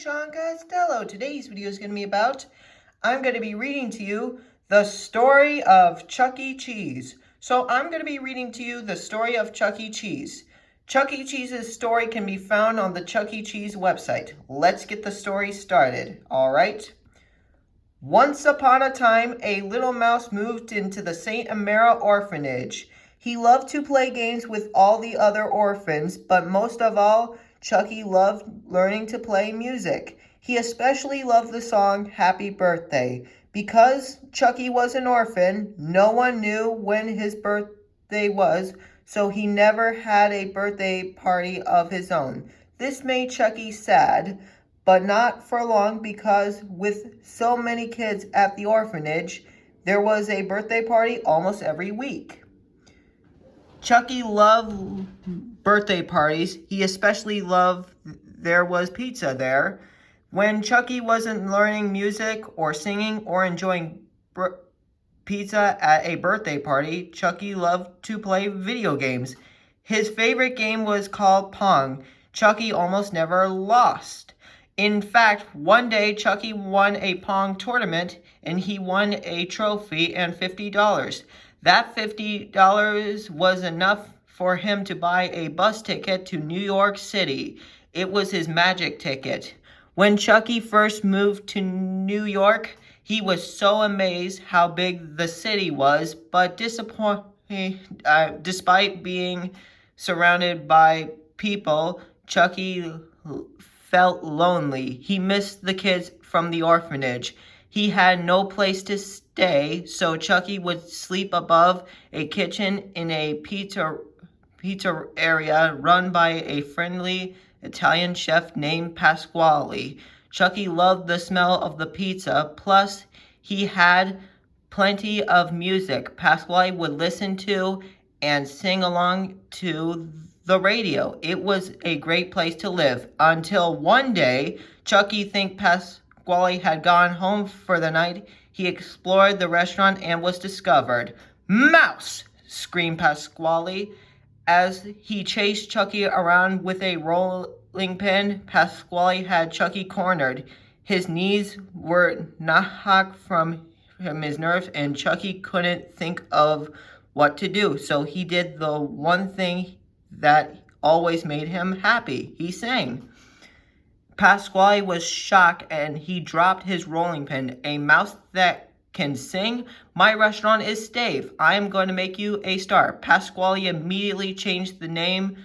Sean Costello. Today's video is going to be about, I'm going to be reading to you the story of Chuck E. Cheese. So I'm going to be reading to you the story of Chuck E. Cheese. Chuck E. Cheese's story can be found on the Chuck E. Cheese website. Let's get the story started, alright? Once upon a time, a little mouse moved into the St. Amera orphanage. He loved to play games with all the other orphans, but most of all, Chucky loved learning to play music. He especially loved the song Happy Birthday. Because Chucky was an orphan, no one knew when his birthday was, so he never had a birthday party of his own. This made Chucky sad, but not for long, because with so many kids at the orphanage, there was a birthday party almost every week. Chucky loved birthday parties. He especially loved there was pizza there. When Chucky wasn't learning music or singing or enjoying pizza at a birthday party, Chucky loved to play video games. His favorite game was called Pong. Chucky almost never lost. In fact, one day Chucky won a Pong tournament and he won a trophy and $50. That $50 was enough for him to buy a bus ticket to New York City. It was his magic ticket. When Chucky first moved to New York, he was so amazed how big the city was, but despite being surrounded by people, Chucky felt lonely. He missed the kids from the orphanage. He had no place to stay, so Chucky would sleep above a kitchen in a pizza area run by a friendly Italian chef named Pasquale. Chucky loved the smell of the pizza, plus he had plenty of music Pasquale would listen to and sing along to the radio. It was a great place to live, until one day, Chucky think Pasquale had gone home for the night. He explored the restaurant and was discovered. "Mouse!" screamed Pasquale. As he chased Chucky around with a rolling pin, Pasquale had Chucky cornered. His knees were knocked from his nerves, and Chucky couldn't think of what to do. So he did the one thing that always made him happy. He sang. Pasquale was shocked and he dropped his rolling pin. "A mouse that can sing? My restaurant is Stave. I am going to make you a star." Pasquale immediately changed the name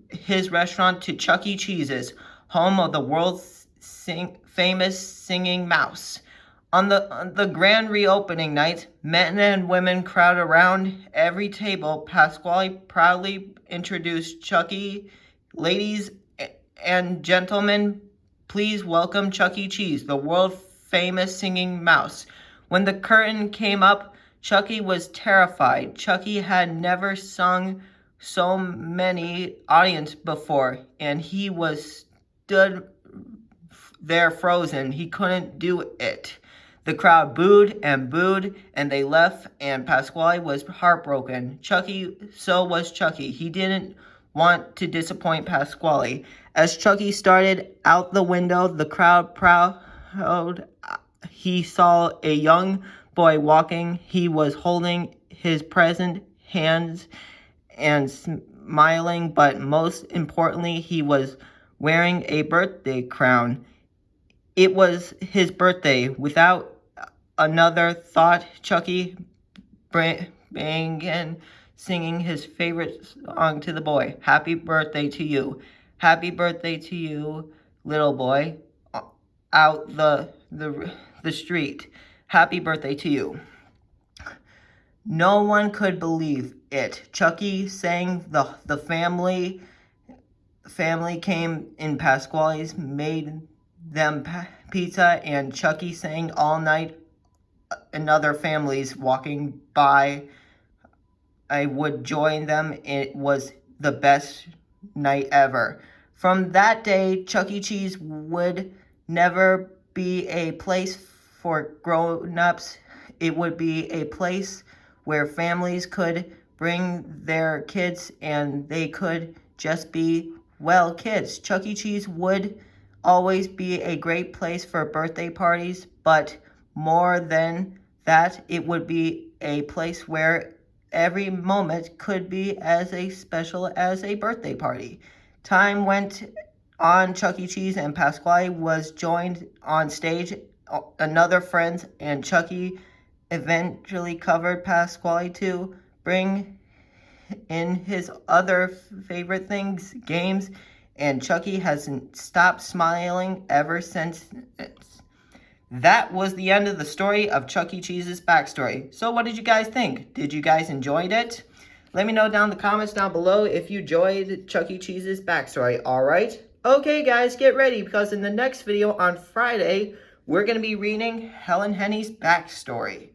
his restaurant to Chuck E. Cheese's, home of the world's famous singing mouse. On the grand reopening night, men and women crowd around every table. Pasquale proudly introduced Chucky. "Ladies and gentlemen, please welcome Chuck E. Cheese, the world-famous singing mouse." When the curtain came up, Chucky was terrified. Chucky had never sung so many audience before, and he was stood there frozen. He couldn't do it. The crowd booed, and they left, and Pasquale was heartbroken. So was Chucky. He didn't want to disappoint Pasquale. As Chucky started out the window, the crowd proud, he saw a young boy walking. He was holding his present hands and smiling, but most importantly, he was wearing a birthday crown. It was his birthday. Without another thought, Chucky began singing his favorite song to the boy. "Happy birthday to you. Happy birthday to you, little boy." Out the street. "Happy birthday to you." No one could believe it. Chucky sang, the family came in. Pasquale's made them pizza, and Chucky sang all night. And other families walking by, I would join them. It was the best night ever. From that day, Chuck E. Cheese would never be a place for grown-ups. It would be a place where families could bring their kids and they could just be, well, kids. Chuck E. Cheese would always be a great place for birthday parties, but more than that, it would be a place where every moment could be as special as a birthday party. Time went on. Chuck E. Cheese and Pasquale was joined on stage. Another friends and Chucky eventually covered Pasquale to bring in his other favorite things, games, and Chucky hasn't stopped smiling ever since. That was the end of the story of Chuck E. Cheese's backstory. So what did you guys think? Did you guys enjoy it? Let me know down in the comments down below if you enjoyed Chuck E. Cheese's backstory, alright? Okay guys, get ready because in the next video on Friday, we're going to be reading Helen Henny's backstory.